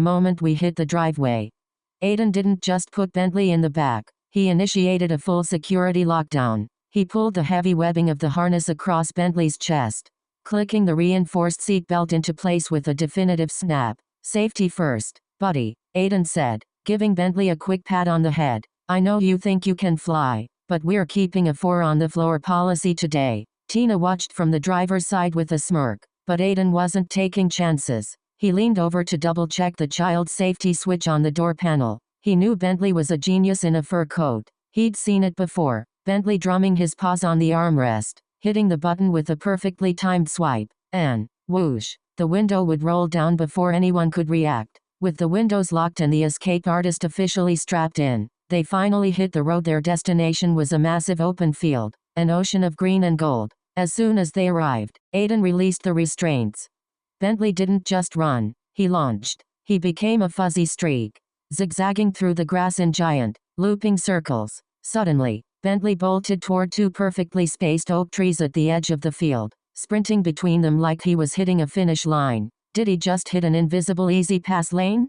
moment we hit the driveway. Aiden didn't just put Bentley in the back, he initiated a full security lockdown. He pulled the heavy webbing of the harness across Bentley's chest, clicking the reinforced seatbelt into place with a definitive snap. "Safety first, buddy," Aiden said, giving Bentley a quick pat on the head. "I know you think you can fly, but we're keeping a 4-on-the-floor policy today." Tina watched from the driver's side with a smirk, but Aiden wasn't taking chances. He leaned over to double-check the child safety switch on the door panel. He knew Bentley was a genius in a fur coat. He'd seen it before, Bentley drumming his paws on the armrest, hitting the button with a perfectly timed swipe, and, whoosh, the window would roll down before anyone could react. With the windows locked and the escape artist officially strapped in, they finally hit the road. Their destination was a massive open field, an ocean of green and gold. As soon as they arrived, Aiden released the restraints. Bentley didn't just run, he launched. He became a fuzzy streak, zigzagging through the grass in giant, looping circles. Suddenly, Bentley bolted toward 2 perfectly spaced oak trees at the edge of the field, sprinting between them like he was hitting a finish line. Did he just hit an invisible easy pass lane?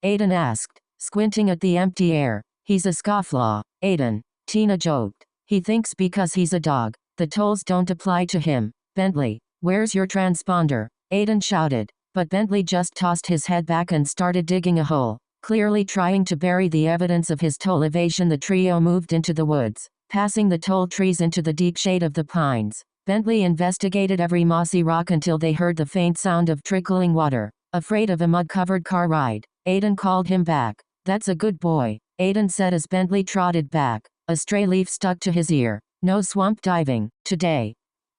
Aiden asked, squinting at the empty air. "He's a scofflaw, Aiden," Tina joked. "He thinks because he's a dog, the tolls don't apply to him." "Bentley, where's your transponder?" Aiden shouted, but Bentley just tossed his head back and started digging a hole. Clearly trying to bury the evidence of his toll evasion, the trio moved into the woods, passing the toll trees into the deep shade of the pines. Bentley investigated every mossy rock until they heard the faint sound of trickling water. Afraid of a mud-covered car ride, Aiden called him back. "That's a good boy," Aiden said as Bentley trotted back, a stray leaf stuck to his ear. "No swamp diving today."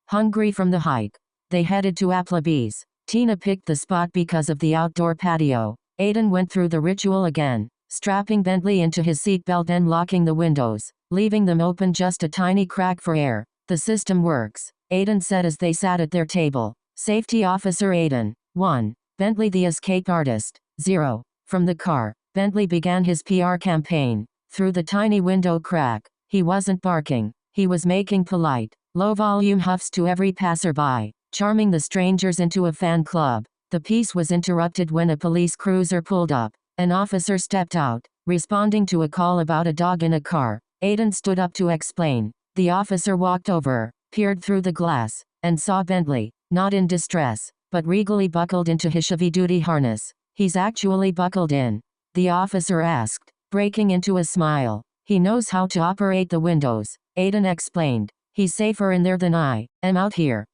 Hungry from the hike, they headed to Applebee's. Tina picked the spot because of the outdoor patio. Aiden went through the ritual again, strapping Bentley into his seatbelt and locking the windows, leaving them open just a tiny crack for air. "The system works," Aiden said as they sat at their table. "Safety Officer Aiden, 1. Bentley the escape artist, 0. From the car, Bentley began his PR campaign. Through the tiny window crack, he wasn't barking. He was making polite, low-volume huffs to every passerby, charming the strangers into a fan club. The piece was interrupted when a police cruiser pulled up. An officer stepped out, responding to a call about a dog in a car. Aiden stood up to explain. The officer walked over, peered through the glass, and saw Bentley, not in distress, but regally buckled into his heavy-duty harness. "He's actually buckled in?" the officer asked, breaking into a smile. "He knows how to operate the windows," Aiden explained. "He's safer in there than I am out here."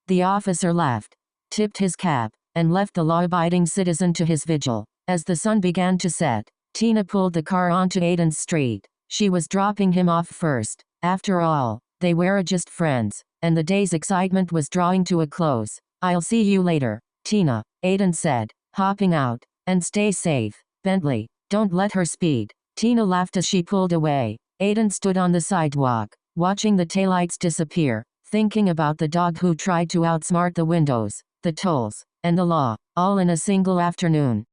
The officer laughed, tipped his cap, and left the law-abiding citizen to his vigil. As the sun began to set, Tina pulled the car onto Aiden's street. She was dropping him off first. After all, they were just friends, and the day's excitement was drawing to a close. "I'll see you later, Tina," Aiden said, hopping out. "And stay safe, Bentley. Don't let her speed." Tina laughed as she pulled away. Aiden stood on the sidewalk, watching the taillights disappear, thinking about the dog who tried to outsmart the windows, the tolls, and the law, all in a single afternoon.